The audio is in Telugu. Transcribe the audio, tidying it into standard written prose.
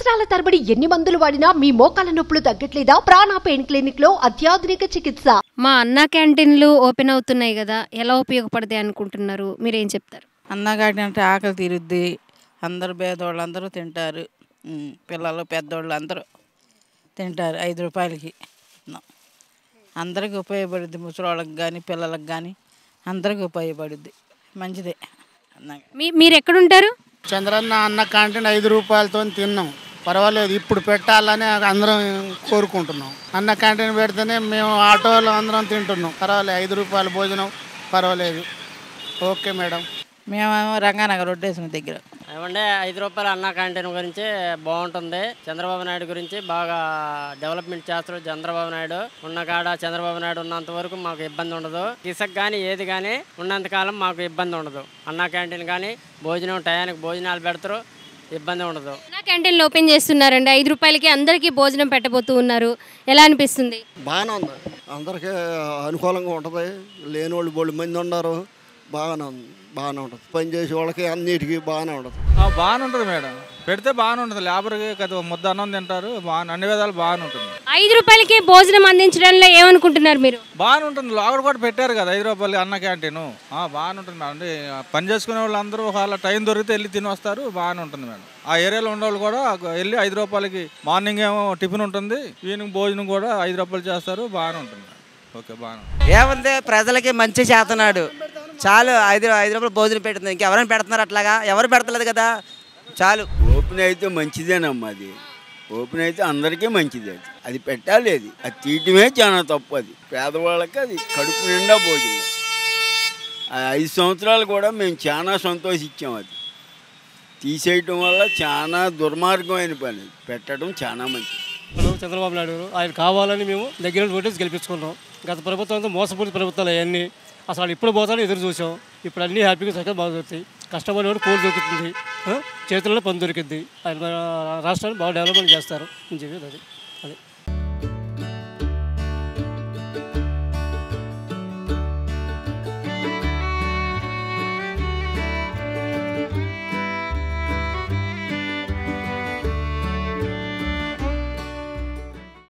సంవత్సరాల తరబడి ఎన్ని మందులు వాడినా మీ మోకాల నొప్పులు తగ్గట్లేదా? ప్రాణ పెయిన్ క్లినిక్ లో అత్యాధునిక చికిత్స. మా అన్న క్యాంటీన్లు ఓపెన్ అవుతున్నాయి కదా, ఎలా ఉపయోగపడతాయి అనుకుంటున్నారు? మీరేం చెప్తారు? అన్న క్యాంటీన్ అంటే ఆకలి తీరుద్ది, అందరూ పేదవాళ్ళు అందరూ తింటారు, పిల్లలు పెద్దవాళ్ళు అందరూ తింటారు. 5 రూపాయలకి అందరికీ ఉపయోగపడుద్ది. ముసలోళ్ళకి కానీ పిల్లలకు కానీ అందరికీ ఉపయోగపడుద్ది. మంచిదే. మీరు ఎక్కడుంటారు? చంద్రన్న అన్న క్యాంటీన్ 5 రూపాయలతో తిన్నాం, పర్వాలేదు. ఇప్పుడు పెట్టాలని అందరం కోరుకుంటున్నాం. అన్న క్యాంటీన్ పెడితేనే మేము ఆటోలో అందరం తింటున్నాం. పర్వాలేదు, 5 రూపాయల భోజనం పర్వాలేదు. Okay madam. మేమేమో రంగానగర్ రొట్టేసిన దగ్గర ఏమంటే 5 రూపాయల అన్న క్యాంటీన్ గురించి బాగుంటుంది. చంద్రబాబు నాయుడు గురించి బాగా డెవలప్మెంట్ చేస్తారు. చంద్రబాబు నాయుడు ఉన్న కాడ చంద్రబాబు నాయుడు ఉన్నంత వరకు మాకు ఇబ్బంది ఉండదు. ఇసుక కానీ ఏది కానీ ఉన్నంతకాలం మాకు ఇబ్బంది ఉండదు. అన్న క్యాంటీన్ కానీ భోజనం టయానికి భోజనాలు పెడతారు, ఇబ్బంది ఉండదు. అన్న క్యాంటీన్లు ఓపెన్ చేస్తున్నారండి, 5 రూపాయలకి అందరికీ భోజనం పెట్టబోతూ ఉన్నారు. ఎలా అనిపిస్తుంది? బాగానే ఉంది, అందరికీ అనుకూలంగా ఉంటుంది. లేని వాళ్ళు బోళ్ళు మంది ఉన్నారు, బాగానే ఉంటుంది. పని చేసే వాళ్ళకి అన్నిటికీ బాగానే ఉంటుంది. బాగానే ఉంటుంది మేడం, పెడితే బాగానే ఉంటుంది. లేబర్కి కదా ముద్ద అన్నం తింటారు, అన్ని విధాలు బాగానే ఉంటుంది. 5 రూపాయలకి భోజనం అందించడంలో ఏమనుకుంటున్నారు మీరు? బాగానే ఉంటుంది. లోగడ కూడా పెట్టారు కదా 5 రూపాయలకి అన్న క్యాంటీన్, బాగానే ఉంటుంది మేడం. అంటే పని చేసుకునే వాళ్ళు అందరూ ఒకవేళ టైం దొరికితే వెళ్ళి తిని వస్తారు, బాగానే ఉంటుంది మేడం. ఆ ఏరియాలో ఉన్న వాళ్ళు కూడా వెళ్ళి 5 రూపాయలకి మార్నింగ్ ఏమో టిఫిన్ ఉంటుంది, ఈవినింగ్ భోజనం కూడా 5 రూపాయలు చేస్తారు, బాగానే ఉంటుంది. ఓకే, బాగానే ఏముంది, ప్రజలకి మంచి చేస్తున్నాడు చాలు. 5 రూపాయలు భోజనం పెడుతుంది, ఇంకెవరైనా పెడుతున్నారు అట్లాగా? ఎవరు పెడతలేదు కదా, చాలు. ఓపెన్ అయితే మంచిదేనమ్మా, అది ఓపెన్ అయితే అందరికీ మంచిది. అది పెట్టాలి, అది తీయటమే చాలా తప్పు. అది పేదవాళ్ళకి అది కడుపు నిండా భోజనం. 5 సంవత్సరాలు కూడా మేము చాలా సంతోషించాం. అది తీసేయటం వల్ల చాలా దుర్మార్గమైన పని, పెట్టడం చాలా మంచిది. చంద్రబాబు నాయుడు ఆయన కావాలని మేము దగ్గర ఓటేసి గెలిపించుకున్నాం. గత ప్రభుత్వంతో మోసపూరిత ప్రభుత్వాలు అవన్నీ అసలు ఇప్పుడు పోతాడో ఎదురు చూసాం. ఇప్పుడు అన్నీ హ్యాపీగా చక్కగా బాగా దొరుకుతాయి. కష్టపడిన కూలి దొరుకుతుంది, చేతుల్లో పని దొరికింది. ఆయన రాష్ట్రాన్ని బాగా డెవలప్మెంట్ చేస్తారు అని చెప్పేది అది.